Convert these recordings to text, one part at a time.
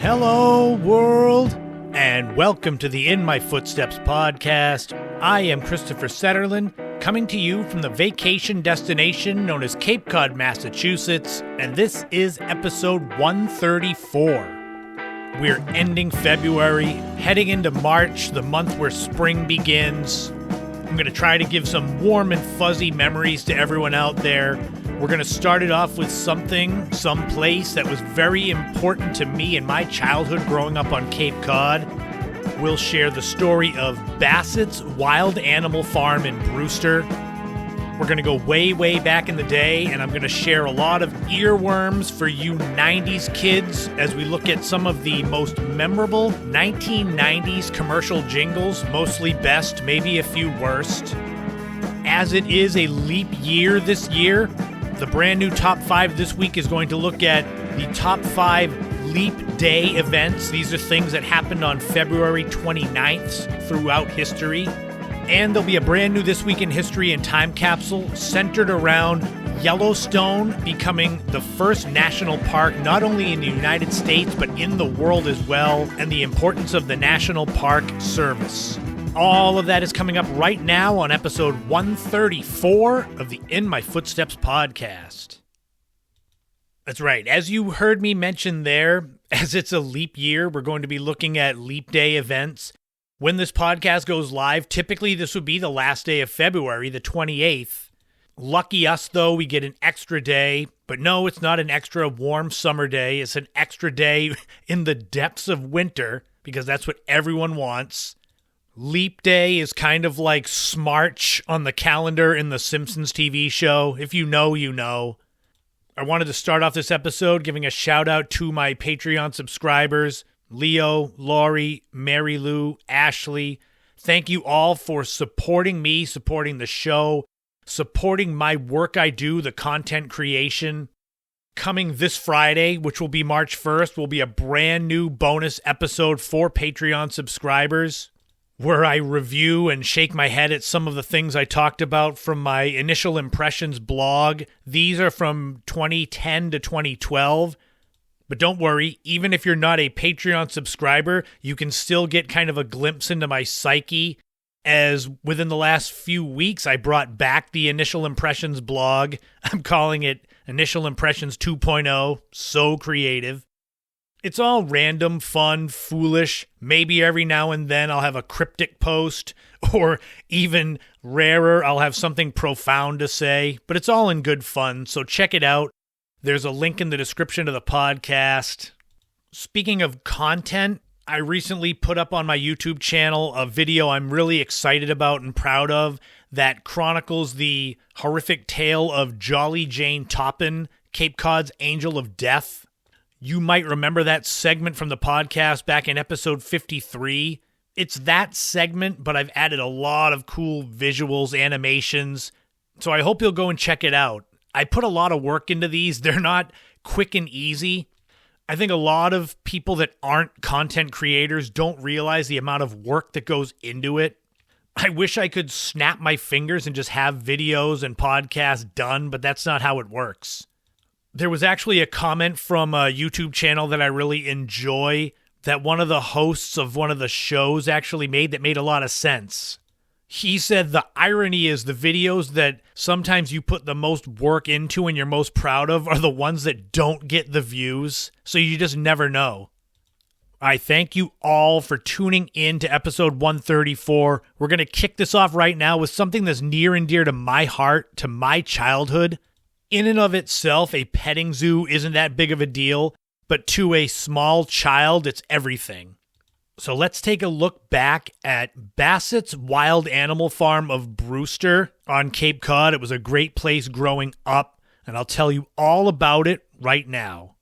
Hello, world, and welcome to the In My Footsteps podcast. I am Christopher Setterlin, coming to you from the vacation destination known as Cape Cod, Massachusetts, and this is episode 134. We're ending February, heading into March, the month where spring begins. I'm going to try to give some warm and fuzzy memories to everyone out there. We're going to start it off with some place that was very important to me in my childhood growing up on Cape Cod. We'll share the story of Bassett's Wild Animal Farm in Brewster. We're going to go way, way back in the day, and I'm going to share a lot of earworms for you 90s kids as we look at some of the most memorable 1990s commercial jingles, mostly best, maybe a few worst. As it is a leap year this year, the brand new Top 5 this week is going to look at the Top 5 Leap Day events. These are things that happened on February 29th throughout history. And there'll be a brand new This Week in History and Time capsule centered around Yellowstone becoming the first national park, not only in the United States, but in the world as well, and the importance of the National Park Service. All of that is coming up right now on episode 134 of the In My Footsteps podcast. That's right. As you heard me mention there, as it's a leap year, we're going to be looking at leap day events. When this podcast goes live, typically this would be the last day of February, the 28th. Lucky us, though, we get an extra day. But no, it's not an extra warm summer day. It's an extra day in the depths of winter, because that's what everyone wants. Leap Day is kind of like Smarch on the calendar in the Simpsons TV show. If you know, you know. I wanted to start off this episode giving a shout out to my Patreon subscribers, Leo, Laurie, Mary Lou, Ashley. Thank you all for supporting me, supporting the show, supporting my work I do, the content creation. Coming this Friday, which will be March 1st, will be a brand new bonus episode for Patreon subscribers, where I review and shake my head at some of the things I talked about from my Initial Impressions blog. These are from 2010 to 2012. But don't worry, even if you're not a Patreon subscriber, you can still get kind of a glimpse into my psyche, as within the last few weeks, I brought back the Initial Impressions blog. I'm calling it Initial Impressions 2.0. So creative. It's all random, fun, foolish. Maybe every now and then I'll have a cryptic post, or even rarer, I'll have something profound to say, but it's all in good fun, so check it out. There's a link in the description of the podcast. Speaking of content, I recently put up on my YouTube channel a video I'm really excited about and proud of that chronicles the horrific tale of Jolly Jane Toppin, Cape Cod's Angel of Death. You might remember that segment from the podcast back in episode 53. It's that segment, but I've added a lot of cool visuals, animations, so I hope you'll go and check it out. I put a lot of work into these. They're not quick and easy. I think a lot of people that aren't content creators don't realize the amount of work that goes into it. I wish I could snap my fingers and just have videos and podcasts done, but that's not how it works. There was actually a comment from a YouTube channel that I really enjoy that one of the hosts of one of the shows actually made that made a lot of sense. He said the irony is the videos that sometimes you put the most work into and you're most proud of are the ones that don't get the views, so you just never know. I thank you all for tuning in to episode 134. We're going to kick this off right now with something that's near and dear to my heart, to my childhood. In and of itself, a petting zoo isn't that big of a deal, but to a small child, it's everything. So let's take a look back at Bassett's Wild Animal Farm of Brewster on Cape Cod. It was a great place growing up, and I'll tell you all about it right now.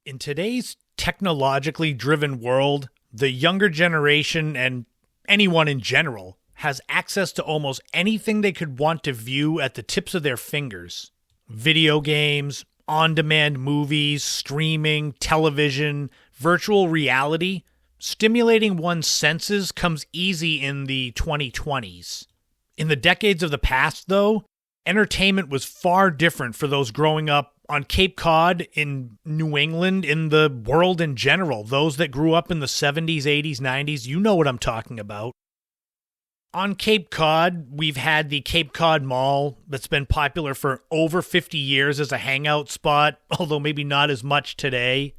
In today's technologically driven world, the younger generation, and anyone in general, has access to almost anything they could want to view at the tips of their fingers. Video games, on-demand movies, streaming, television, virtual reality. Stimulating one's senses comes easy in the 2020s. In the decades of the past, though, entertainment was far different for those growing up on Cape Cod, in New England, in the world in general. Those that grew up in the 70s, 80s, 90s, you know what I'm talking about. On Cape Cod, we've had the Cape Cod Mall that's been popular for over 50 years as a hangout spot, although maybe not as much today.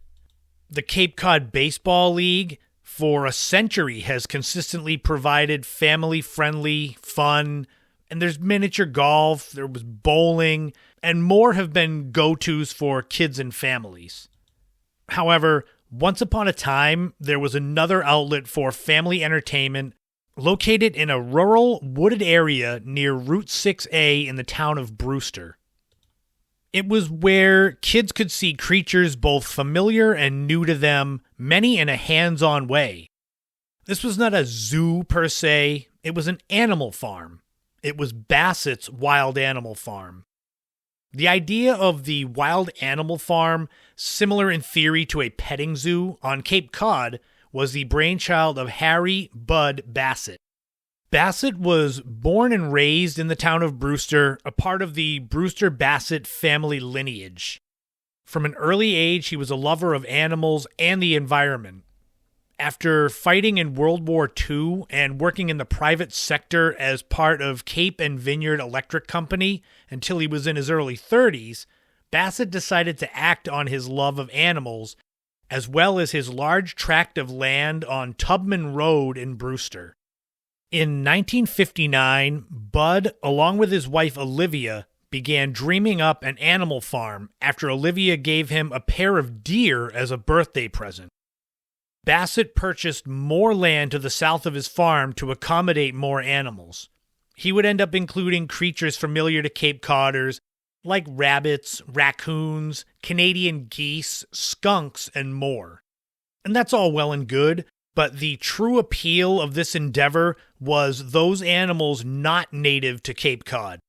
The Cape Cod Baseball League, for a century, has consistently provided family-friendly fun, and there's miniature golf, there was bowling, and more have been go-tos for kids and families. However, once upon a time, there was another outlet for family entertainment located in a rural, wooded area near Route 6A in the town of Brewster. It was where kids could see creatures both familiar and new to them, many in a hands-on way. This was not a zoo per se, it was an animal farm. It was Bassett's Wild Animal Farm. The idea of the wild animal farm, similar in theory to a petting zoo on Cape Cod, was the brainchild of Harry Bud Bassett. Bassett was born and raised in the town of Brewster, a part of the Brewster-Bassett family lineage. From an early age, he was a lover of animals and the environment. After fighting in World War II and working in the private sector as part of Cape and Vineyard Electric Company until he was in his early 30s, Bassett decided to act on his love of animals, as well as his large tract of land on Tubman Road in Brewster. In 1959, Bud, along with his wife Olivia, began dreaming up an animal farm after Olivia gave him a pair of deer as a birthday present. Bassett purchased more land to the south of his farm to accommodate more animals. He would end up including creatures familiar to Cape Codders, like rabbits, raccoons, Canadian geese, skunks, and more. And that's all well and good, but the true appeal of this endeavor was those animals not native to Cape Cod.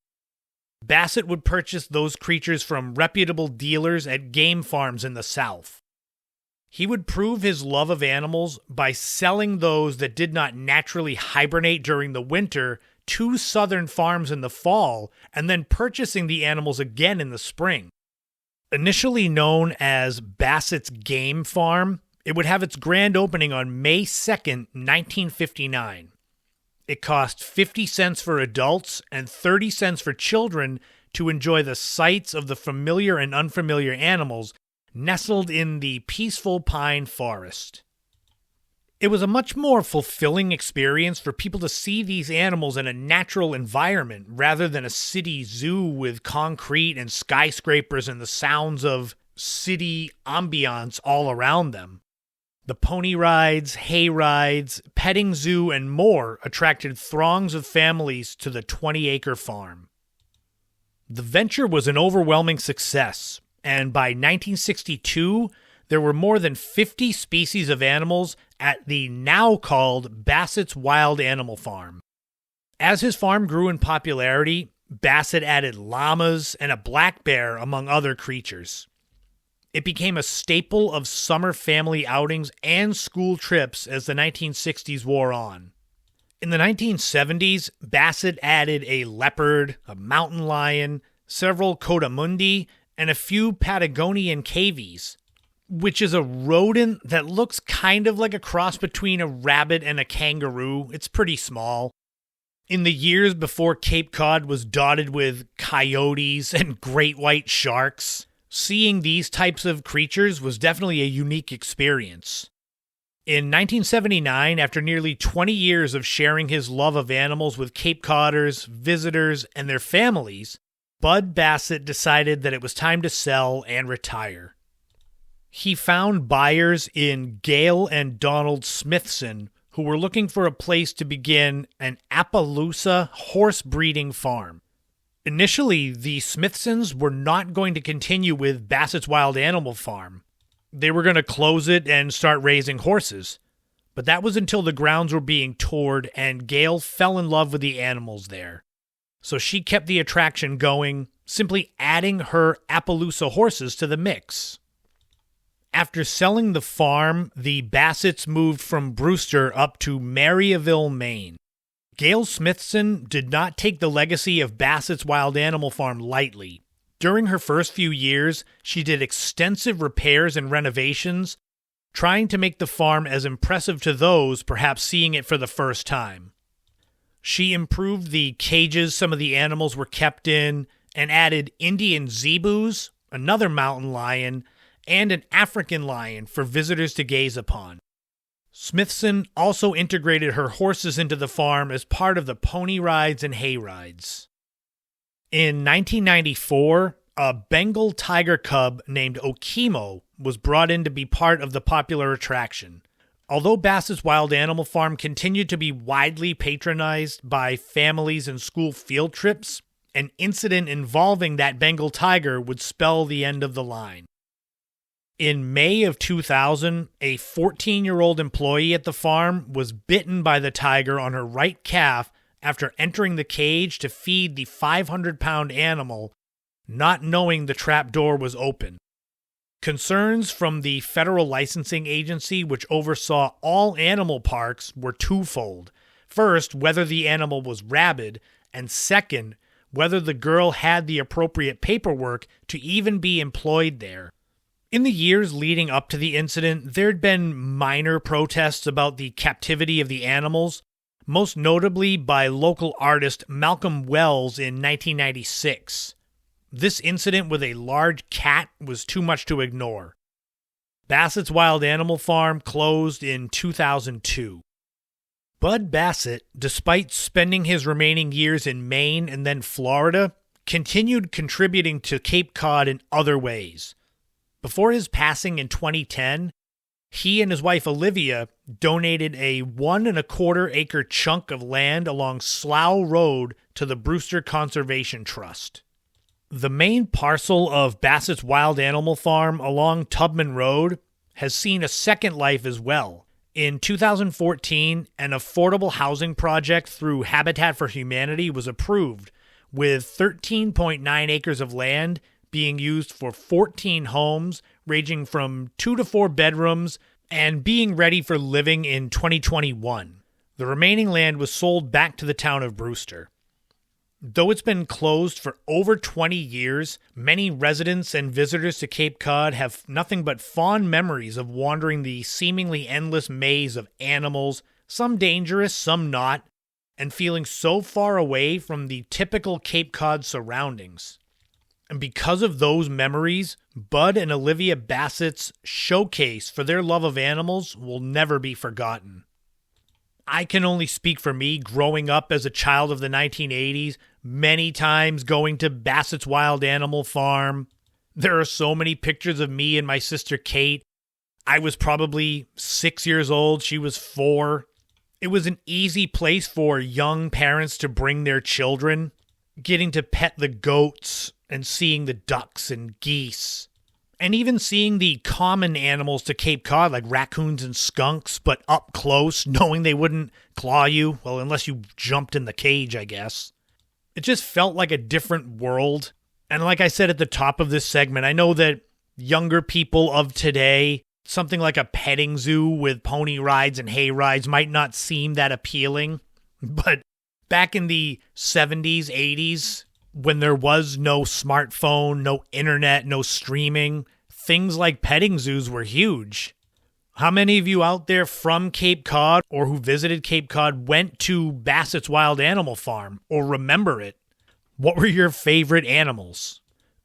Bassett would purchase those creatures from reputable dealers at game farms in the South. He would prove his love of animals by selling those that did not naturally hibernate during the winter to southern farms in the fall, and then purchasing the animals again in the spring. Initially known as Bassett's Game Farm, it would have its grand opening on May 2nd, 1959. It cost 50 cents for adults and 30 cents for children to enjoy the sights of the familiar and unfamiliar animals nestled in the peaceful pine forest. It was a much more fulfilling experience for people to see these animals in a natural environment rather than a city zoo with concrete and skyscrapers and the sounds of city ambiance all around them. The pony rides, hay rides, petting zoo, and more attracted throngs of families to the 20-acre farm. The venture was an overwhelming success, and by 1962, there were more than 50 species of animals at the now called Bassett's Wild Animal Farm. As his farm grew in popularity, Bassett added llamas and a black bear among other creatures. It became a staple of summer family outings and school trips as the 1960s wore on. In the 1970s, Bassett added a leopard, a mountain lion, several coatimundi, and a few Patagonian cavies, which is a rodent that looks kind of like a cross between a rabbit and a kangaroo. It's pretty small. In the years before Cape Cod was dotted with coyotes and great white sharks, seeing these types of creatures was definitely a unique experience. In 1979, after nearly 20 years of sharing his love of animals with Cape Codders, visitors, and their families, Bud Bassett decided that it was time to sell and retire. He found buyers in Gail and Donald Smithson, who were looking for a place to begin an Appaloosa horse breeding farm. Initially, the Smithsons were not going to continue with Bassett's Wild Animal Farm. They were going to close it and start raising horses. But that was until the grounds were being toured and Gail fell in love with the animals there. So she kept the attraction going, simply adding her Appaloosa horses to the mix. After selling the farm, the Bassetts moved from Brewster up to Maryville, Maine. Gail Smithson did not take the legacy of Bassett's Wild Animal Farm lightly. During her first few years, she did extensive repairs and renovations, trying to make the farm as impressive to those perhaps seeing it for the first time. She improved the cages some of the animals were kept in and added Indian zebus, another mountain lion, and an African lion for visitors to gaze upon. Smithson also integrated her horses into the farm as part of the pony rides and hay rides. In 1994, a Bengal tiger cub named Okemo was brought in to be part of the popular attraction. Although Bassett's Wild Animal Farm continued to be widely patronized by families and school field trips, an incident involving that Bengal tiger would spell the end of the line. In May of 2000, a 14-year-old employee at the farm was bitten by the tiger on her right calf after entering the cage to feed the 500-pound animal, not knowing the trap door was open. Concerns from the federal licensing agency, which oversaw all animal parks, were twofold. First, whether the animal was rabid, and second, whether the girl had the appropriate paperwork to even be employed there. In the years leading up to the incident, there'd been minor protests about the captivity of the animals, most notably by local artist Malcolm Wells in 1996. This incident with a large cat was too much to ignore. Bassett's Wild Animal Farm closed in 2002. Bud Bassett, despite spending his remaining years in Maine and then Florida, continued contributing to Cape Cod in other ways. Before his passing in 2010, he and his wife Olivia donated a 1.25 acre chunk of land along Slough Road to the Brewster Conservation Trust. The main parcel of Bassett's Wild Animal Farm along Tubman Road has seen a second life as well. In 2014, an affordable housing project through Habitat for Humanity was approved, with 13.9 acres of land being used for 14 homes ranging from 2 to 4 bedrooms and being ready for living in 2021. The remaining land was sold back to the town of Brewster. Though it's been closed for over 20 years, many residents and visitors to Cape Cod have nothing but fond memories of wandering the seemingly endless maze of animals, some dangerous, some not, and feeling so far away from the typical Cape Cod surroundings. And because of those memories, Bud and Olivia Bassett's showcase for their love of animals will never be forgotten. I can only speak for me growing up as a child of the 1980s, many times going to Bassett's Wild Animal Farm. There are so many pictures of me and my sister Kate. I was probably 6 years old. She was 4. It was an easy place for young parents to bring their children, getting to pet the goats and seeing the ducks and geese. And even seeing the common animals to Cape Cod, like raccoons and skunks, but up close, knowing they wouldn't claw you, well, unless you jumped in the cage, I guess. It just felt like a different world. And like I said at the top of this segment, I know that younger people of today, something like a petting zoo with pony rides and hay rides might not seem that appealing. But back in the 70s, 80s, when there was no smartphone, no internet, no streaming, things like petting zoos were huge. How many of you out there from Cape Cod or who visited Cape Cod went to Bassett's Wild Animal Farm or remember it? What were your favorite animals?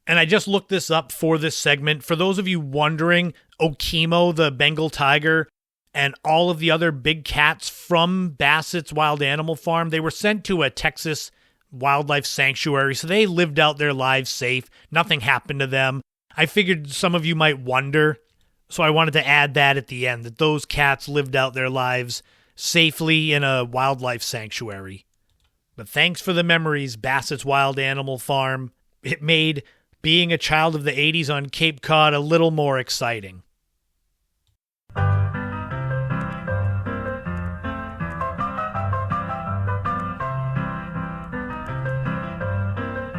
And I just looked this up for this segment. For those of you wondering, Okemo, the Bengal tiger, and all of the other big cats from Bassett's Wild Animal Farm, they were sent to a Texas wildlife sanctuary, so they lived out their lives safe. Nothing happened to them. I figured some of you might wonder, so I wanted to add that at the end, that those cats lived out their lives safely in a wildlife sanctuary. But thanks for the memories, Bassett's Wild Animal Farm. It made being a child of the 80s on Cape Cod a little more exciting.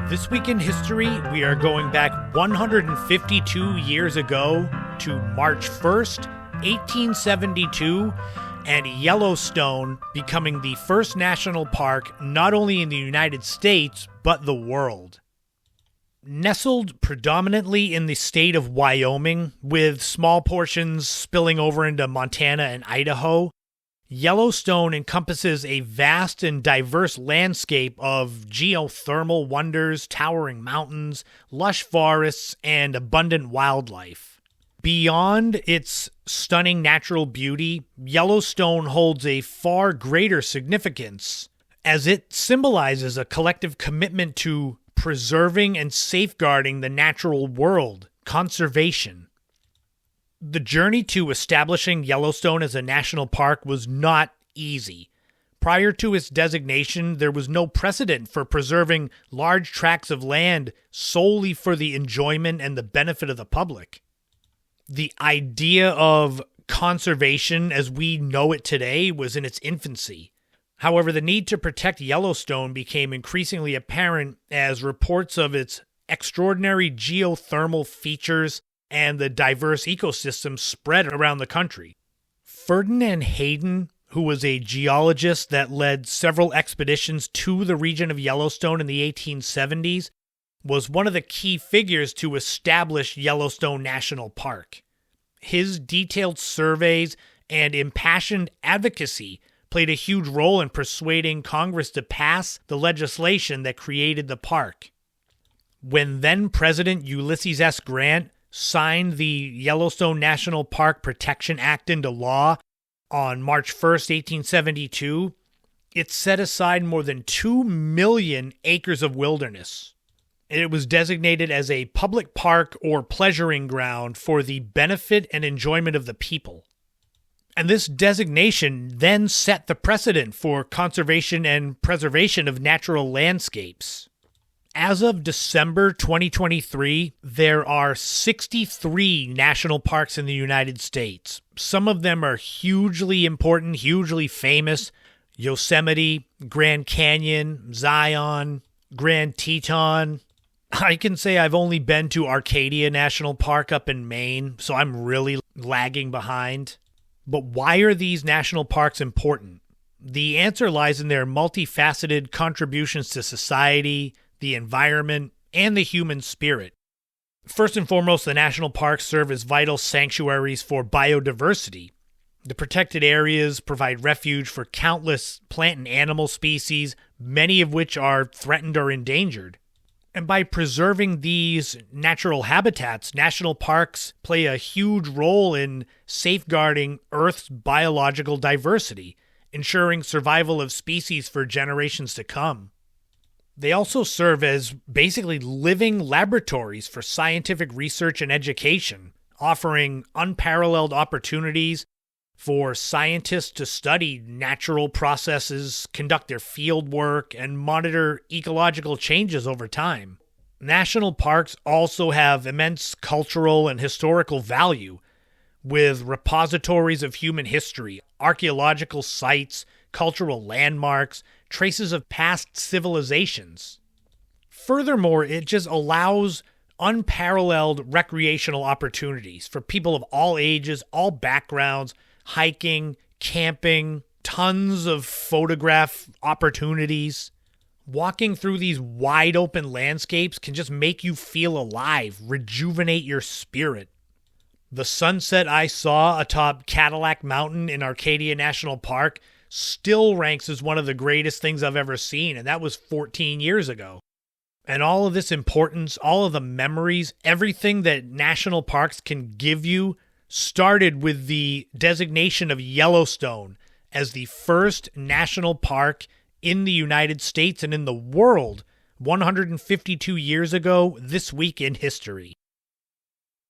This week in history, we are going back 152 years ago to March 1st, 1872, and Yellowstone becoming the first national park not only in the United States, but the world. Nestled predominantly in the state of Wyoming, with small portions spilling over into Montana and Idaho, Yellowstone encompasses a vast and diverse landscape of geothermal wonders, towering mountains, lush forests, and abundant wildlife. Beyond its stunning natural beauty, Yellowstone holds a far greater significance, as it symbolizes a collective commitment to preserving and safeguarding the natural world, conservation. The journey to establishing Yellowstone as a national park was not easy. Prior to its designation, there was no precedent for preserving large tracts of land solely for the enjoyment and the benefit of the public. The idea of conservation as we know it today was in its infancy. However, the need to protect Yellowstone became increasingly apparent as reports of its extraordinary geothermal features and the diverse ecosystem spread around the country. Ferdinand Hayden, who was a geologist that led several expeditions to the region of Yellowstone in the 1870s, was one of the key figures to establish Yellowstone National Park. His detailed surveys and impassioned advocacy played a huge role in persuading Congress to pass the legislation that created the park. When then-President Ulysses S. Grant signed the Yellowstone National Park Protection Act into law on March 1st, 1872, it set aside more than 2 million acres of wilderness. It was designated as a public park or pleasuring ground for the benefit and enjoyment of the people. And this designation then set the precedent for conservation and preservation of natural landscapes. As of December 2023, there are 63 national parks in the United States. Some of them are hugely important, hugely famous. Yosemite, Grand Canyon, Zion, Grand Teton. I can say I've only been to Arcadia National Park up in Maine, so I'm really lagging behind. But why are these national parks important? The answer lies in their multifaceted contributions to society, the environment, and the human spirit. First and foremost, the national parks serve as vital sanctuaries for biodiversity. The protected areas provide refuge for countless plant and animal species, many of which are threatened or endangered. And by preserving these natural habitats, national parks play a huge role in safeguarding Earth's biological diversity, ensuring survival of species for generations to come. They also serve as basically living laboratories for scientific research and education, offering unparalleled opportunities for scientists to study natural processes, conduct their field work, and monitor ecological changes over time. National parks also have immense cultural and historical value, with repositories of human history, archaeological sites, cultural landmarks, traces of past civilizations. Furthermore, it just allows unparalleled recreational opportunities for people of all ages, all backgrounds, hiking, camping, tons of photograph opportunities. Walking through these wide open landscapes can just make you feel alive, rejuvenate your spirit. The sunset I saw atop Cadillac Mountain in Arcadia National Park still ranks as one of the greatest things I've ever seen, and that was 14 years ago. And all of this importance, all of the memories, everything that national parks can give you started with the designation of Yellowstone as the first national park in the United States and in the world 152 years ago this week in history.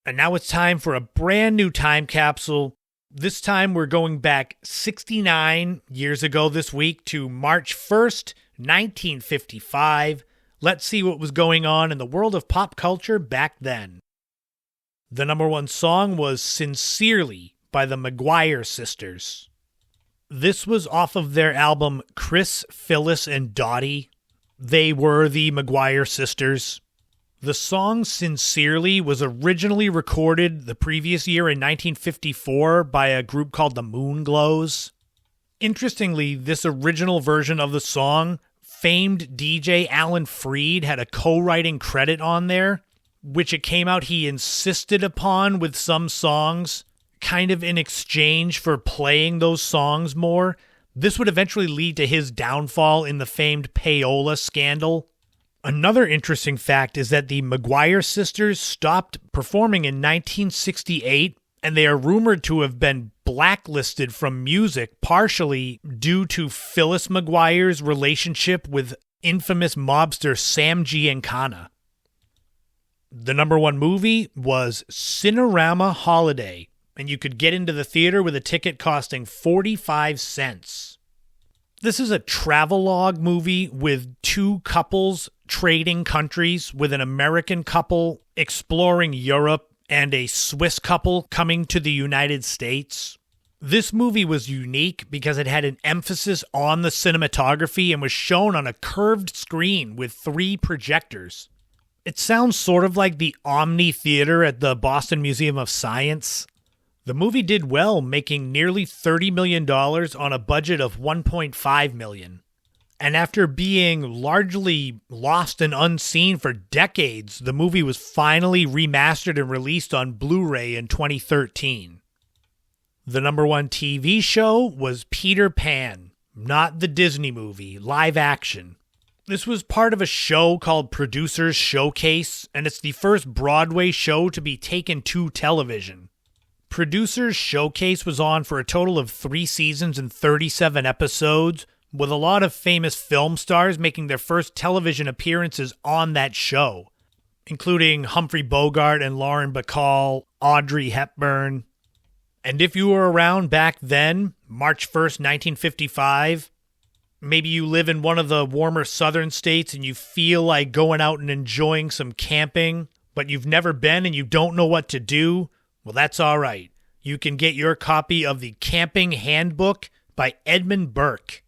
And now it's time for a brand new time capsule. This time we're going back 69 years ago this week to March 1st, 1955. Let's see what was going on in the world of pop culture back then. The number one song was Sincerely by the McGuire Sisters. This was off of their album Chris, Phyllis, and Dottie. They were the McGuire Sisters. The song Sincerely was originally recorded the previous year in 1954 by a group called the Moonglows. Interestingly, this original version of the song famed DJ Alan Freed had a co-writing credit on there, which it came out he insisted upon with some songs, kind of in exchange for playing those songs more. This would eventually lead to his downfall in the famed payola scandal. Another interesting fact is that the Maguire sisters stopped performing in 1968, and they are rumored to have been blacklisted from music partially due to Phyllis Maguire's relationship with infamous mobster Sam Giancana. The number one movie was Cinerama Holiday, and you could get into the theater with a ticket costing 45 cents. This is a travelogue movie with two couples trading countries, with an American couple exploring Europe and a Swiss couple coming to the United States. This movie was unique because it had an emphasis on the cinematography and was shown on a curved screen with 3 projectors. It sounds sort of like the Omni Theater at the Boston Museum of Science. The movie did well, making nearly $30 million on a budget of $1.5 million. And after being largely lost and unseen for decades, the movie was finally remastered and released on Blu-ray in 2013. The number one TV show was Peter Pan, not the Disney movie, live action. This was part of a show called Producers Showcase, and it's the first Broadway show to be taken to television. Producers Showcase was on for a total of 3 seasons and 37 episodes, with a lot of famous film stars making their first television appearances on that show, including Humphrey Bogart and Lauren Bacall, Audrey Hepburn. And if you were around back then, March 1st, 1955, maybe you live in one of the warmer southern states and you feel like going out and enjoying some camping, but you've never been and you don't know what to do, well, that's all right. You can get your copy of the Camping Handbook by Edmund Burke.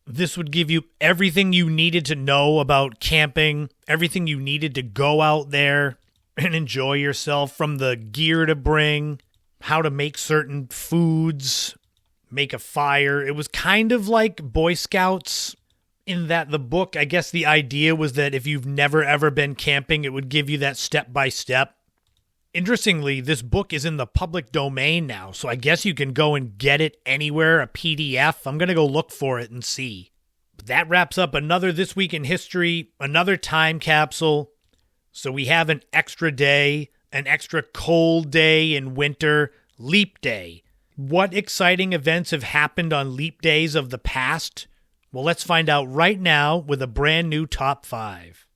This would give you everything you needed to know about camping, everything you needed to go out there and enjoy yourself, from the gear to bring, how to make certain foods, make a fire. It was kind of like Boy Scouts in that the book, I guess the idea was that if you've never ever been camping, it would give you that step-by-step. Interestingly, this book is in the public domain now, so I guess you can go and get it anywhere, a PDF. I'm going to go look for it and see. But that wraps up another This Week in History, another time capsule. So we have an extra day, an extra cold day in winter, Leap Day. What exciting events have happened on leap days of the past? Well, let's find out right now with a brand new Top 5.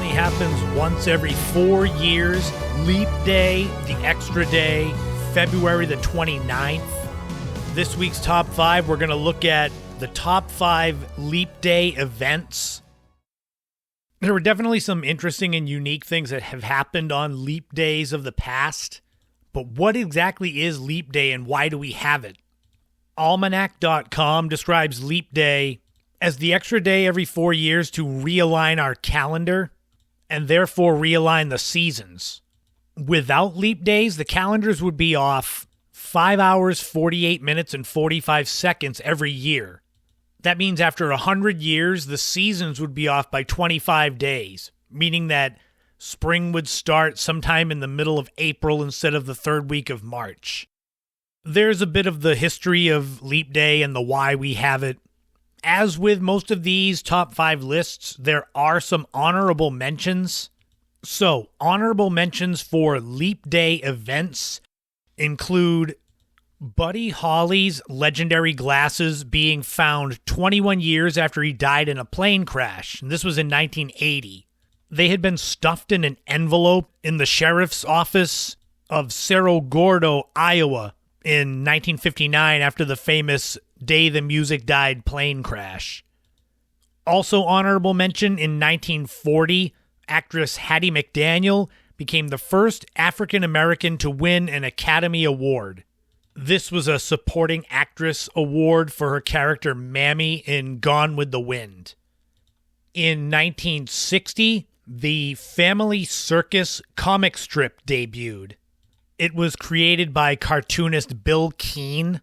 Happens once every 4 years. Leap Day, the extra day, February the 29th. This week's Top 5, we're going to look at the top 5 Leap Day events. There were definitely some interesting and unique things that have happened on leap days of the past. But what exactly is Leap Day and why do we have it? Almanac.com describes Leap Day as the extra day every 4 years to realign our calendar, and therefore realign the seasons. Without leap days, the calendars would be off 5 hours, 48 minutes, and 45 seconds every year. That means after 100 years, the seasons would be off by 25 days, meaning that spring would start sometime in the middle of April instead of the third week of March. There's a bit of the history of Leap Day and the why we have it. As with most of these top 5 lists, there are some honorable mentions. So, honorable mentions for Leap Day events include Buddy Holly's legendary glasses being found 21 years after he died in a plane crash. And this was in 1980. They had been stuffed in an envelope in the sheriff's office of Cerro Gordo, Iowa in 1959 after the famous Day the Music Died plane crash. Also honorable mention, in 1940, actress Hattie McDaniel became the first African American to win an Academy Award. This was a supporting actress award for her character Mammy in Gone with the Wind. In 1960, the Family Circus comic strip debuted. It was created by cartoonist Bill Keane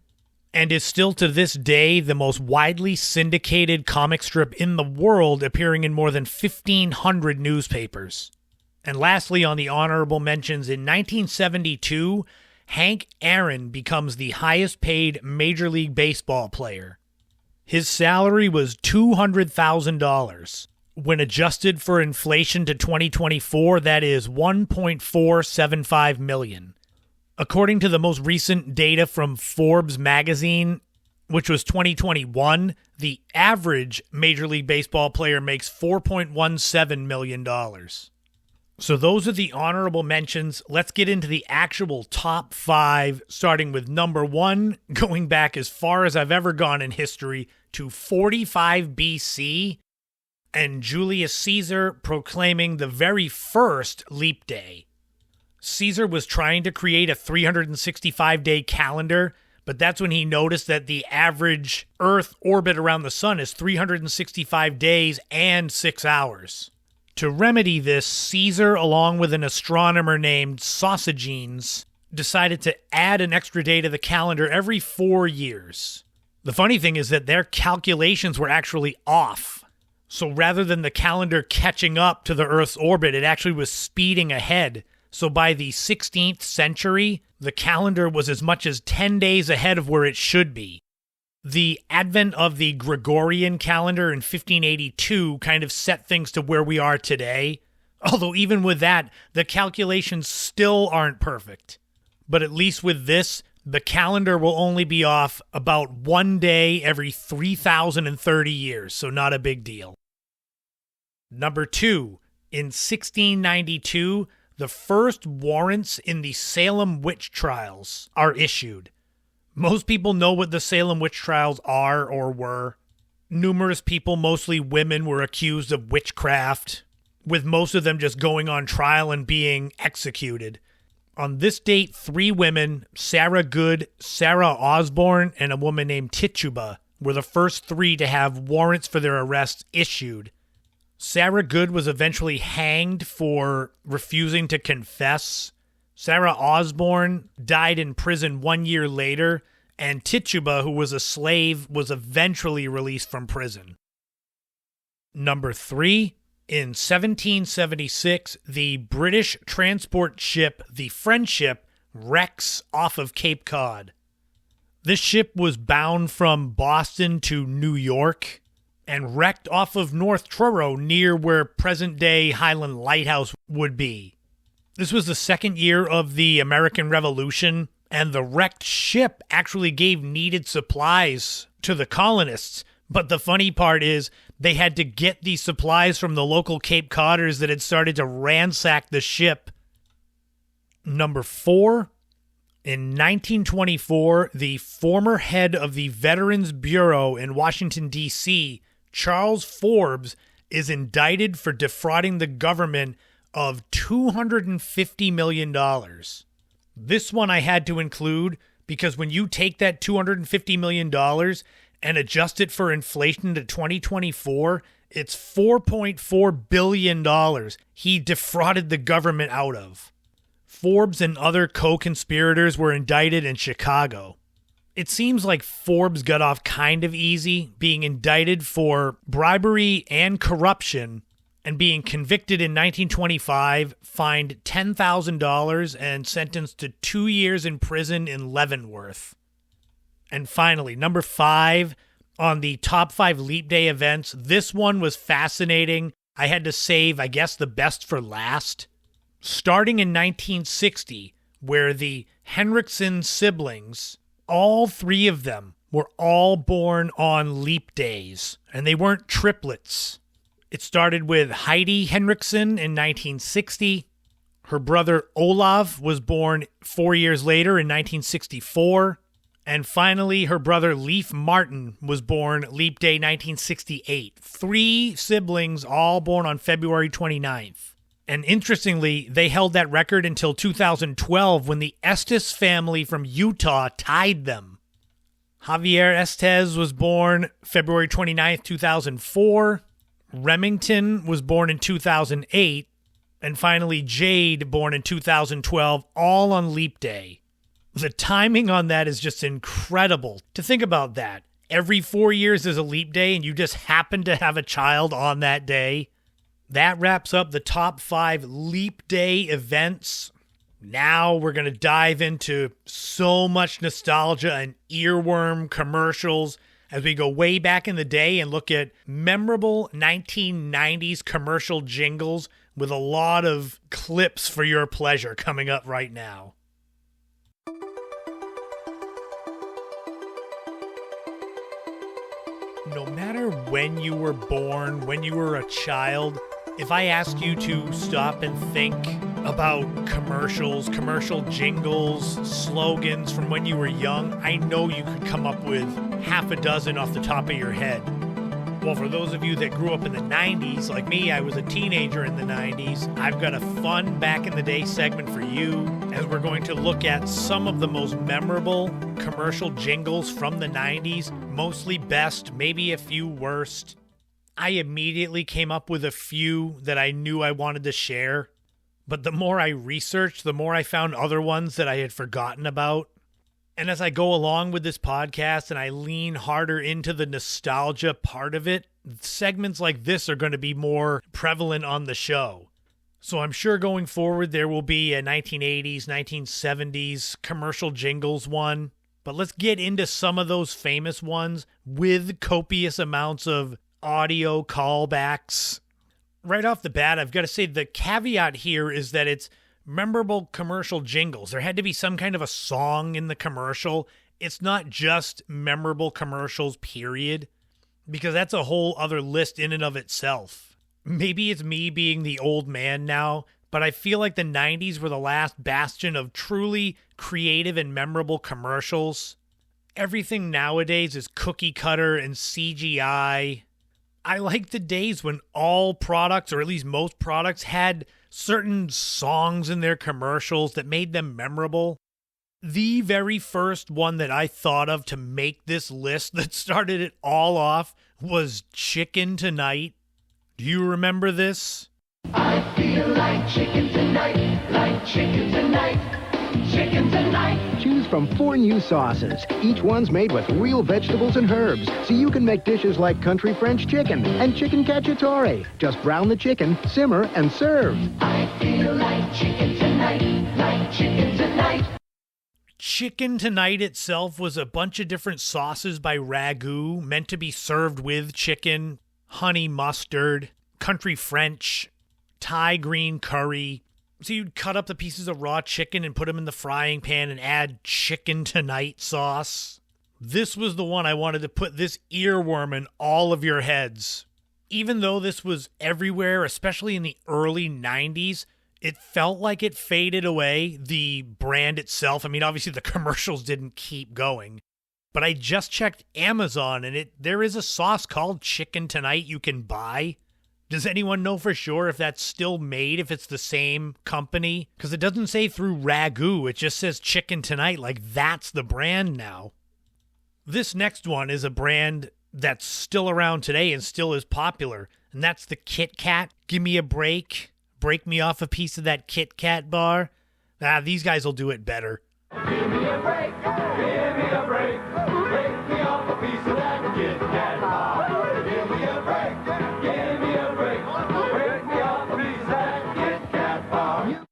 and is still to this day the most widely syndicated comic strip in the world, appearing in more than 1,500 newspapers. And lastly, on the honorable mentions, in 1972, Hank Aaron becomes the highest paid Major League Baseball player. His salary was $200,000. When adjusted for inflation to 2024, that is $1.475 million. According to the most recent data from Forbes magazine, which was 2021, the average Major League Baseball player makes $4.17 million. So those are the honorable mentions. Let's get into the actual top 5, starting with number 1, going back as far as I've ever gone in history to 45 BC, and Julius Caesar proclaiming the very first leap day. Caesar was trying to create a 365-day calendar, but that's when he noticed that the average Earth orbit around the sun is 365 days and 6 hours. To remedy this, Caesar, along with an astronomer named Sosigenes, decided to add an extra day to the calendar every 4 years. The funny thing is that their calculations were actually off. So rather than the calendar catching up to the Earth's orbit, it actually was speeding ahead. So by the 16th century, the calendar was as much as 10 days ahead of where it should be. The advent of the Gregorian calendar in 1582 kind of set things to where we are today. Although even with that, the calculations still aren't perfect. But at least with this, the calendar will only be off about 1 day every 3,030 years, so not a big deal. Number 2, in 1692, the first warrants in the Salem witch trials are issued. Most people know what the Salem witch trials are or were. Numerous people, mostly women, were accused of witchcraft, with most of them just going on trial and being executed. On this date, 3 women, Sarah Good, Sarah Osborne, and a woman named Tituba, were the first 3 to have warrants for their arrests issued. Sarah Good was eventually hanged for refusing to confess. Sarah Osborne died in prison 1 year later, and Tituba, who was a slave, was eventually released from prison. Number 3, in 1776, the British transport ship, the Friendship, wrecks off of Cape Cod. This ship was bound from Boston to New York and wrecked off of North Truro near where present-day Highland Lighthouse would be. This was the second year of the American Revolution, and the wrecked ship actually gave needed supplies to the colonists. But the funny part is they had to get these supplies from the local Cape Codders that had started to ransack the ship. Number 4, in 1924, the former head of the Veterans Bureau in Washington, D.C., Charles Forbes, is indicted for defrauding the government of $250 million. This one I had to include because when you take that $250 million and adjust it for inflation to 2024, it's $4.4 billion he defrauded the government out of. Forbes and other co-conspirators were indicted in Chicago. It seems like Forbes got off kind of easy, being indicted for bribery and corruption, and being convicted in 1925, fined $10,000, and sentenced to 2 years in prison in Leavenworth. And finally, number 5, on the top 5 leap day events, this one was fascinating. I had to save, I guess, the best for last. Starting in 1960, where the Henriksen siblings, all 3 of them were all born on leap days, and they weren't triplets. It started with Heidi Henriksen in 1960. Her brother Olav was born 4 years later in 1964. And finally, her brother Leif Martin was born leap day 1968. 3 siblings all born on February 29th. And interestingly, they held that record until 2012 when the Estes family from Utah tied them. Javier Estes was born February 29th, 2004. Remington was born in 2008. And finally, Jade, born in 2012, all on Leap Day. The timing on that is just incredible. To think about that. Every 4 years is a Leap Day, and you just happen to have a child on that day. That wraps up the top 5 Leap Day events. Now we're going to dive into so much nostalgia and earworm commercials as we go way back in the day and look at memorable 1990s commercial jingles with a lot of clips for your pleasure coming up right now. No matter when you were born, when you were a child, if I asked you to stop and think about commercials, commercial jingles, slogans from when you were young, I know you could come up with half a dozen off the top of your head. Well, for those of you that grew up in the 90s, like me, I was a teenager in the 90s, I've got a fun back in the day segment for you as we're going to look at some of the most memorable commercial jingles from the 90s, mostly best, maybe a few worst. I immediately came up with a few that I knew I wanted to share, but the more I researched, the more I found other ones that I had forgotten about. And as I go along with this podcast and I lean harder into the nostalgia part of it, segments like this are going to be more prevalent on the show. So I'm sure going forward there will be a 1980s, 1970s commercial jingles one. But let's get into some of those famous ones with copious amounts of audio callbacks. Right off the bat, I've got to say the caveat here is that it's memorable commercial jingles. There had to be some kind of a song in the commercial. It's not just memorable commercials, period, because that's a whole other list in and of itself. Maybe it's me being the old man now, but I feel like the 90s were the last bastion of truly creative and memorable commercials. Everything nowadays is cookie cutter and CGI. I like the days when all products, or at least most products, had certain songs in their commercials that made them memorable. The very first one that I thought of to make this list that started it all off was Chicken Tonight. Do you remember this? I feel like chicken tonight, like chicken tonight. Chicken tonight. Choose from 4 new sauces. Each one's made with real vegetables and herbs, so you can make dishes like country French chicken and chicken cacciatore. Just brown the chicken, simmer, and serve. I feel like chicken tonight, like chicken tonight. Chicken Tonight itself was a bunch of different sauces by Ragu meant to be served with chicken, honey mustard, country French, Thai green curry. So you'd cut up the pieces of raw chicken and put them in the frying pan and add Chicken Tonight sauce. This was the one I wanted to put this earworm in all of your heads. Even though this was everywhere, especially in the early 90s, it felt like it faded away, the brand itself. I mean, obviously the commercials didn't keep going. But I just checked Amazon and there is a sauce called Chicken Tonight you can buy. Does anyone know for sure if that's still made, if it's the same company? Because it doesn't say through Ragu, it just says Chicken Tonight, like that's the brand now. This next one is a brand that's still around today and still is popular, and that's the Kit Kat. Give me a break. Break me off a piece of that Kit Kat bar. These guys will do it better. Give me a break, give me a break. Break me off a piece of that Kit Kat bar. Give me a break, give me a break. Break me off a piece of that Kit Kat bar.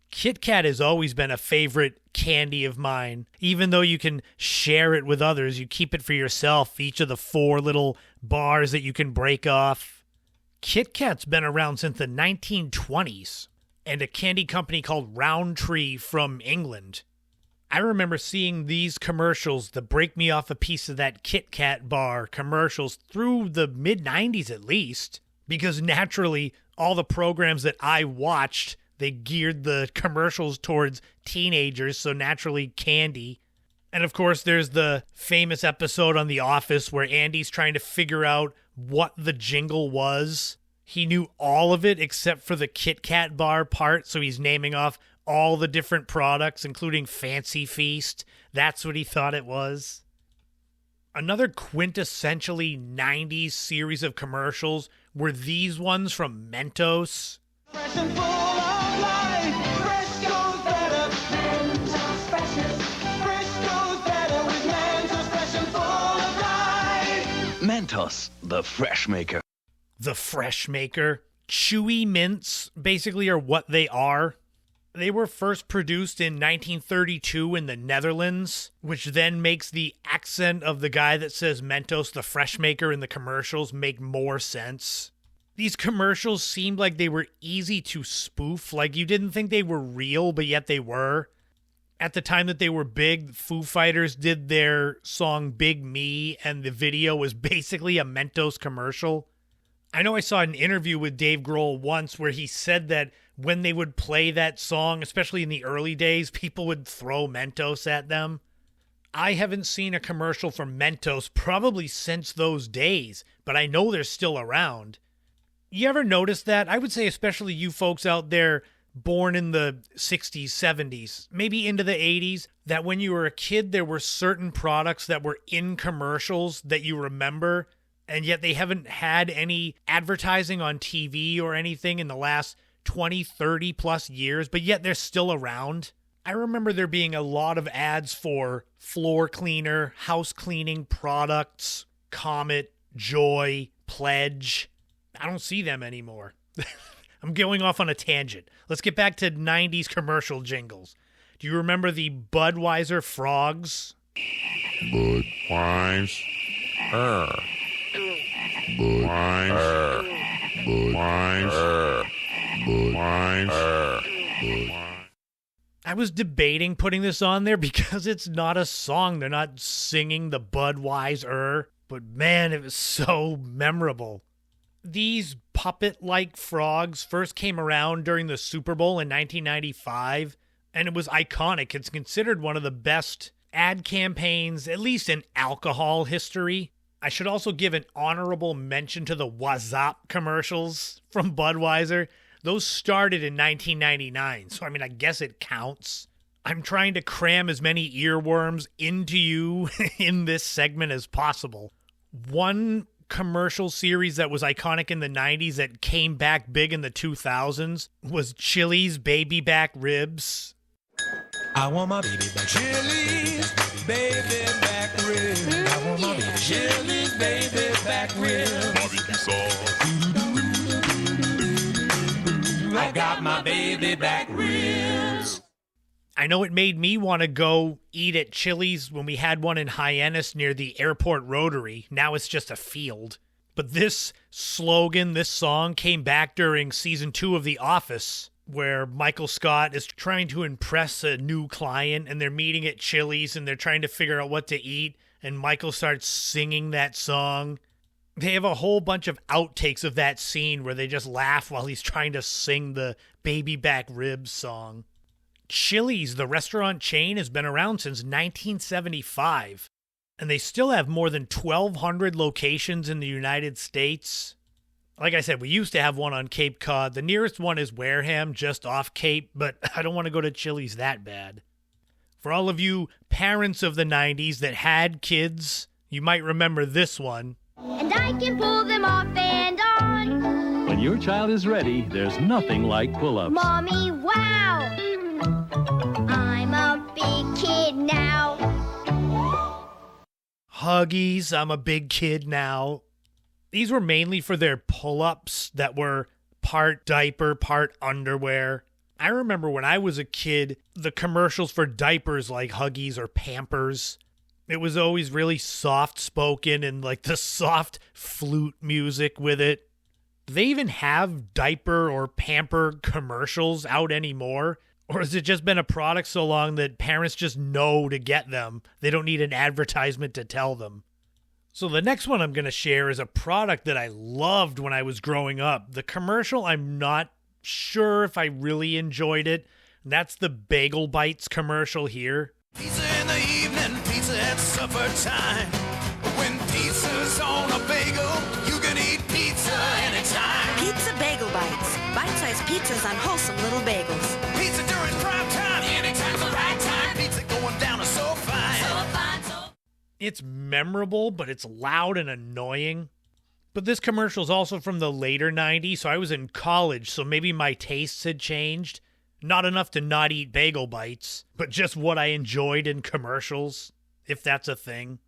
Kit Kat has always been a favorite candy of mine. Even though you can share it with others, you keep it for yourself, each of the 4 little bars that you can break off. Kit Kat's been around since the 1920s, and a candy company called Roundtree from England. I remember seeing these commercials, the break me off a piece of that Kit Kat bar commercials, through the mid-90s at least, because naturally all the programs that I watched, they geared the commercials towards teenagers, so naturally candy. And of course there's the famous episode on The Office where Andy's trying to figure out what the jingle was. He knew all of it except for the Kit Kat bar part, so he's naming off all the different products, including Fancy Feast. That's what he thought it was. Another quintessentially 90s series of commercials were these ones from Mentos. Fresh and full life. Fresh goes better. Mentos Freshness. Fresh goes better with Mentos Fresh and full of life. Mentos, the fresh maker. The fresh maker. Chewy mints basically are what they are. They were first produced in 1932 in the Netherlands, which then makes the accent of the guy that says Mentos, the fresh maker in the commercials, make more sense. These commercials seemed like they were easy to spoof, like you didn't think they were real, but yet they were. At the time that they were big, Foo Fighters did their song Big Me, and the video was basically a Mentos commercial. I know I saw an interview with Dave Grohl once where he said that when they would play that song, especially in the early days, people would throw Mentos at them. I haven't seen a commercial for Mentos probably since those days, but I know they're still around. You ever notice that? I would say especially you folks out there born in the 60s, 70s, maybe into the 80s, that when you were a kid, there were certain products that were in commercials that you remember, and yet they haven't had any advertising on TV or anything in the last 20, 30 plus years, but yet they're still around. I remember there being a lot of ads for floor cleaner, house cleaning products, Comet, Joy, Pledge. I don't see them anymore. I'm going off on a tangent. Let's get back to 90s commercial jingles. Do you remember the Budweiser frogs? Budweiser. Budweiser. Budweiser. I was debating putting this on there because it's not a song. They're not singing the Budweiser. But man, it was so memorable. These puppet-like frogs first came around during the Super Bowl in 1995, and it was iconic. It's considered one of the best ad campaigns, at least in alcohol history. I should also give an honorable mention to the Wazop commercials from Budweiser. Those started in 1999, so I guess it counts. I'm trying to cram as many earworms into you in this segment as possible. One commercial series that was iconic in the 90s that came back big in the 2000s was Chili's baby back ribs. I want my baby back. Chili's baby back ribs. I want my baby. Chili's baby back ribs. Barbecue sauce. I got my baby back ribs. I know it made me want to go eat at Chili's when we had one in Hyannis near the airport rotary. Now it's just a field. But this slogan, this song came back during season 2 of The Office, where Michael Scott is trying to impress a new client and they're meeting at Chili's and they're trying to figure out what to eat. And Michael starts singing that song. They have a whole bunch of outtakes of that scene where they just laugh while he's trying to sing the baby back ribs song. Chili's, the restaurant chain, has been around since 1975, and they still have more than 1,200 locations in the United States. Like I said, we used to have one on Cape Cod. The nearest one is Wareham, just off Cape, but I don't want to go to Chili's that bad. For all of you parents of the 90s that had kids, you might remember this one. And I can pull them off and on. When your child is ready, there's nothing like pull-ups. Mommy, wow! I'm a big kid now. Huggies, I'm a big kid now. These were mainly for their pull-ups that were part diaper, part underwear. I remember when I was a kid, the commercials for diapers like Huggies or Pampers, it was always really soft-spoken and like the soft flute music with it. Do they even have diaper or pamper commercials out anymore? Or has it just been a product so long that parents just know to get them? They don't need an advertisement to tell them. So the next one I'm going to share is a product that I loved when I was growing up. The commercial, I'm not sure if I really enjoyed it. And that's the Bagel Bites commercial here. Pizza in the evening, pizza at supper time. When pizza's on a bagel, you can eat pizza anytime. Pizza Bagel Bites. Bite-sized pizzas on wholesome little bagels. Pizza during prime time, anytime's the right time. Pizza going down is so fine. So fine, so... It's memorable, but it's loud and annoying. But this commercial is also from the later 90s, so I was in college, so maybe my tastes had changed. Not enough to not eat bagel bites, but just what I enjoyed in commercials, if that's a thing.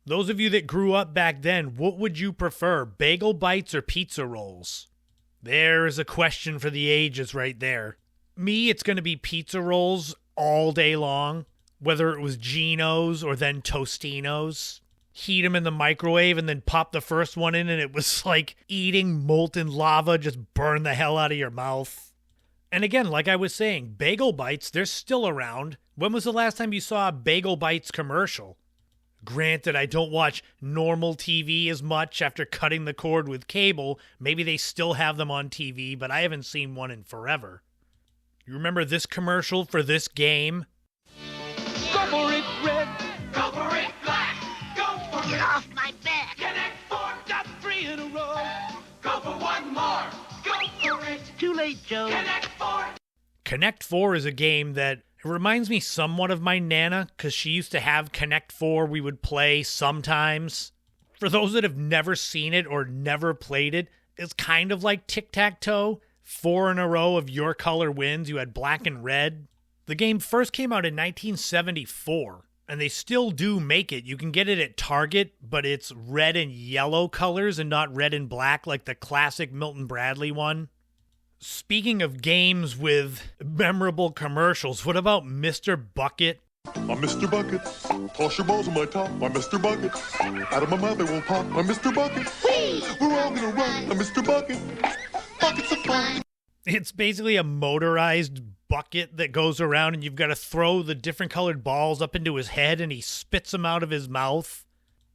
Those of you that grew up back then, what would you prefer, bagel bites or pizza rolls? There's a question for the ages right there. Me, it's going to be pizza rolls all day long, whether it was Geno's or then Tostinos. Heat them in the microwave and then pop the first one in, and it was like eating molten lava, just burn the hell out of your mouth. And again, like I was saying, bagel bites, they're still around. When was the last time you saw a bagel bites commercial? Granted, I don't watch normal TV as much after cutting the cord with cable. Maybe they still have them on TV, but I haven't seen one in forever. You remember this commercial for this game? Go for it, red. Go for it, black. Go for Get it. off my back. Connect 4, got 3 in a row. Go for one more. Go for it. Too late, Joe. Connect 4. Connect 4 is a game that it reminds me somewhat of my Nana, because she used to have Connect 4 we would play sometimes. For those that have never seen it or never played it, it's kind of like tic-tac-toe. 4 in a row of your color wins. You had black and red. The game first came out in 1974, and they still do make it. You can get it at Target, but it's red and yellow colors and not red and black like the classic Milton Bradley one. Speaking of games with memorable commercials, what about Mr. Bucket? I'm Mr. Bucket. Toss your balls on my top. I'm Mr. Bucket. Out of my mouth they won't pop. I'm Mr. Bucket. We're all gonna run. I'm Mr. Bucket. Buckets of fun. It's basically a motorized bucket that goes around, and you've got to throw the different colored balls up into his head, and he spits them out of his mouth.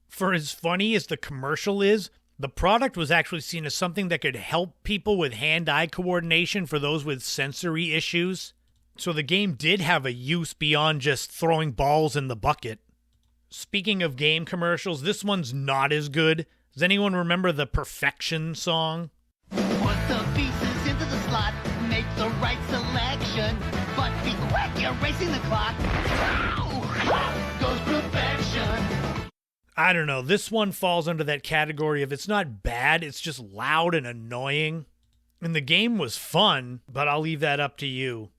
For as funny as the commercial is, the product was actually seen as something that could help people with hand-eye coordination for those with sensory issues. So the game did have a use beyond just throwing balls in the bucket. Speaking of game commercials, this one's not as good. Does anyone remember the Perfection song? Put the pieces into the slot, make the right selection. But be quick, you're racing the clock. Goes perfection. I don't know, this one falls under that category of it's not bad, it's just loud and annoying. And the game was fun, but I'll leave that up to you.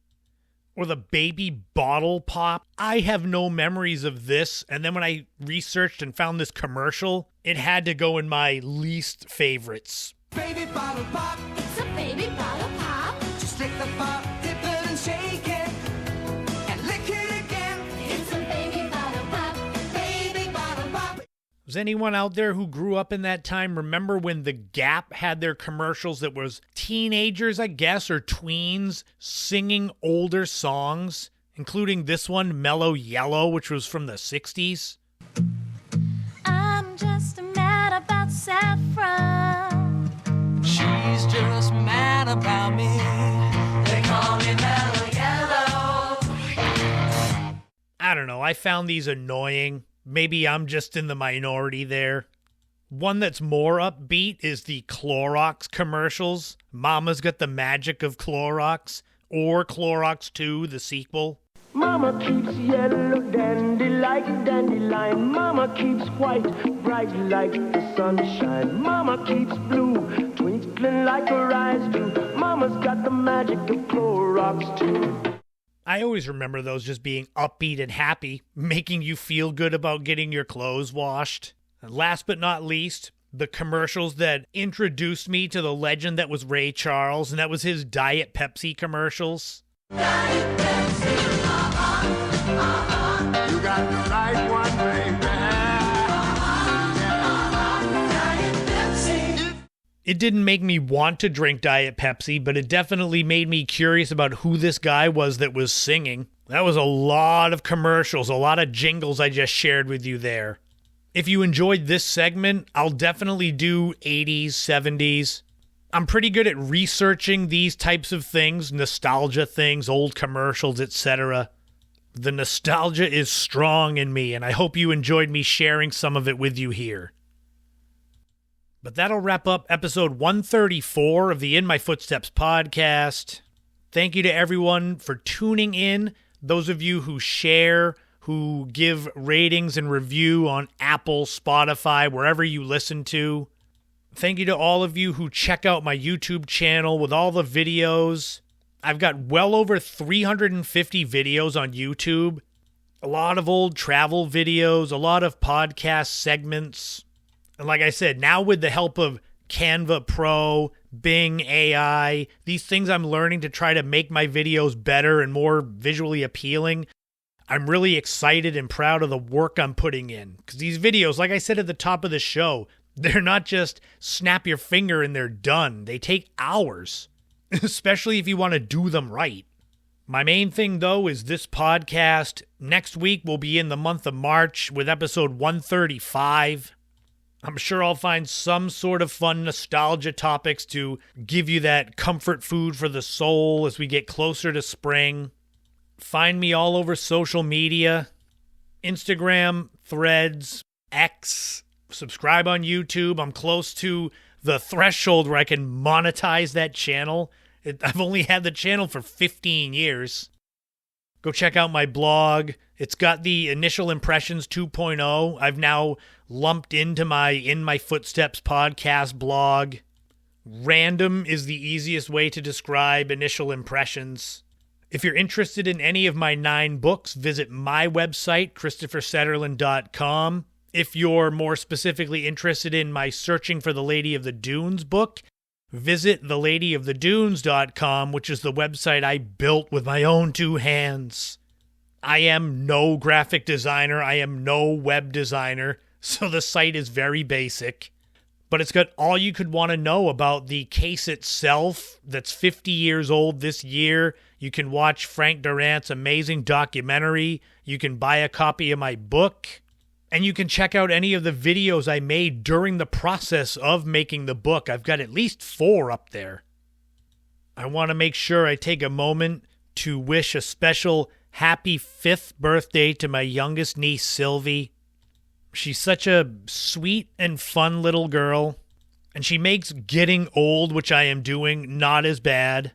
Or the baby bottle pop. I have no memories of this, and then when I researched and found this commercial, it had to go in my least favorites. Baby bottle pop. It's a baby bottle pop. Just lick the pop, dip it and shake it. And lick it again. It's a baby bottle pop. Baby bottle pop. Does anyone out there who grew up in that time remember when the Gap had their commercials that was teenagers, I guess, or tweens singing older songs, including this one, Mellow Yellow, which was from the 60s? I'm just mad about saffron. She's just mad about me. They call me Mellow Yellow. I don't know, I found these annoying. Maybe I'm just in the minority there. One that's more upbeat is the Clorox commercials. Mama's Got the Magic of Clorox, or Clorox 2, the sequel. Mama keeps yellow dandy like dandelion. Mama keeps white bright like the sunshine. Mama keeps blue twinkling like her eyes do. Mama's got the magic of Clorox too. I always remember those just being upbeat and happy, making you feel good about getting your clothes washed. And last but not least, the commercials that introduced me to the legend that was Ray Charles, and that was his Diet Pepsi commercials. Diet Pepsi, You got the right one, baby. Diet Pepsi. It didn't make me want to drink Diet Pepsi, but it definitely made me curious about who this guy was that was singing. That was a lot of commercials, a lot of jingles I just shared with you there. If you enjoyed this segment, I'll definitely do 80s, 70s. I'm pretty good at researching these types of things, nostalgia things, old commercials, etc. The nostalgia is strong in me, and I hope you enjoyed me sharing some of it with you here. But that'll wrap up episode 134 of the In My Footsteps podcast. Thank you to everyone for tuning in. Those of you who share, who give ratings and review on Apple, Spotify, wherever you listen to. Thank you to all of you who check out my YouTube channel with all the videos. I've got well over 350 videos on YouTube, a lot of old travel videos, a lot of podcast segments. And like I said, now with the help of Canva Pro, Bing AI, these things I'm learning to try to make my videos better and more visually appealing, I'm really excited and proud of the work I'm putting in. Because these videos, like I said at the top of the show, they're not just snap your finger and they're done. They take hours, especially if you want to do them right. My main thing, though, is this podcast. Next week will be in the month of March with episode 135. I'm sure I'll find some sort of fun nostalgia topics to give you that comfort food for the soul as we get closer to spring. Find me all over social media, Instagram, Threads, X. Subscribe on YouTube. I'm close to the threshold where I can monetize that channel. I've only had the channel for 15 years. Go check out my blog. It's got the Initial Impressions 2.0. I've now lumped into my In My Footsteps podcast blog. Random is the easiest way to describe initial impressions. If you're interested in any of my 9 books, visit my website, ChristopherSetterland.com. If you're more specifically interested in my Searching for the Lady of the Dunes book, visit theladyofthedunes.com, which is the website I built with my own 2 hands. I am no graphic designer. I am no web designer, so the site is very basic. But it's got all you could want to know about the case itself that's 50 years old this year. You can watch Frank Durant's amazing documentary. You can buy a copy of my book. And you can check out any of the videos I made during the process of making the book. I've got at least 4 up there. I want to make sure I take a moment to wish a special happy 5th birthday to my youngest niece, Sylvie. She's such a sweet and fun little girl, and she makes getting old, which I am doing, not as bad.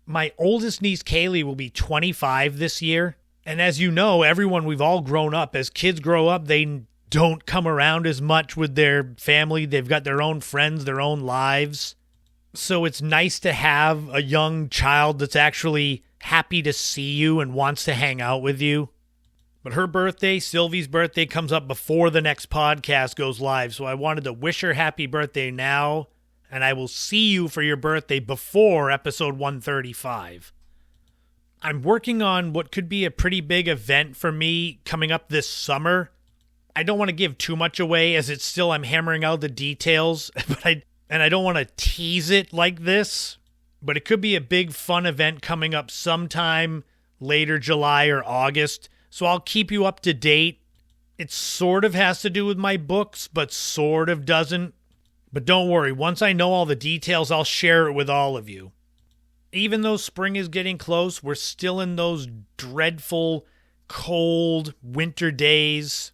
My oldest niece, Kaylee, will be 25 this year. And as you know, everyone, we've all grown up. As kids grow up, they don't come around as much with their family. They've got their own friends, their own lives. So it's nice to have a young child that's actually happy to see you and wants to hang out with you. But her birthday, Sylvie's birthday, comes up before the next podcast goes live. So I wanted to wish her happy birthday now. And I will see you for your birthday before episode 135. I'm working on what could be a pretty big event for me coming up this summer. I don't want to give too much away as it's still I'm hammering out the details, but I don't want to tease it like this, but it could be a big fun event coming up sometime later July or August. So I'll keep you up to date. It sort of has to do with my books, but sort of doesn't. But don't worry, once I know all the details, I'll share it with all of you. Even though spring is getting close, we're still in those dreadful, cold winter days.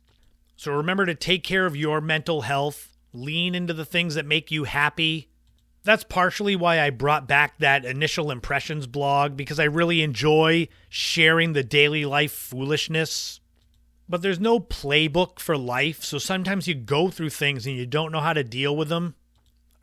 So remember to take care of your mental health. Lean into the things that make you happy. That's partially why I brought back that Initial Impressions blog, because I really enjoy sharing the daily life foolishness. But there's no playbook for life, so sometimes you go through things and you don't know how to deal with them.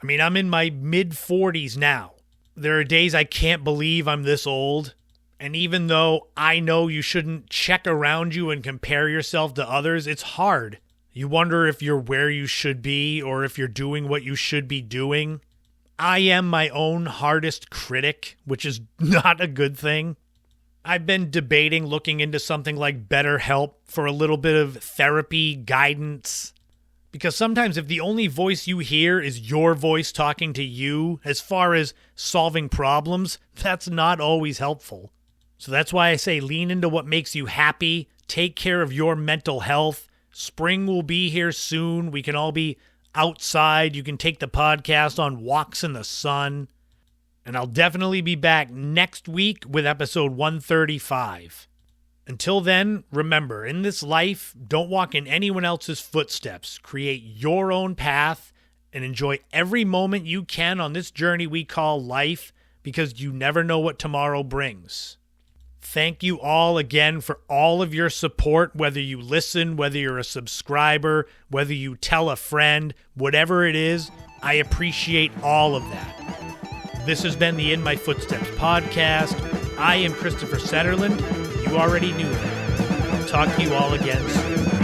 I mean, I'm in my mid-40s now. There are days I can't believe I'm this old. And even though I know you shouldn't check around you and compare yourself to others, it's hard. You wonder if you're where you should be or if you're doing what you should be doing. I am my own hardest critic, which is not a good thing. I've been debating looking into something like BetterHelp for a little bit of therapy, guidance. Because sometimes if the only voice you hear is your voice talking to you as far as solving problems, that's not always helpful. So that's why I say lean into what makes you happy. Take care of your mental health. Spring will be here soon. We can all be outside. You can take the podcast on walks in the sun. And I'll definitely be back next week with episode 135. Until then, remember, in this life, don't walk in anyone else's footsteps. Create your own path and enjoy every moment you can on this journey we call life, because you never know what tomorrow brings. Thank you all again for all of your support, whether you listen, whether you're a subscriber, whether you tell a friend, whatever it is, I appreciate all of that. This has been the In My Footsteps podcast. I am Christopher Setterland. You already knew that. I'll talk to you all again soon.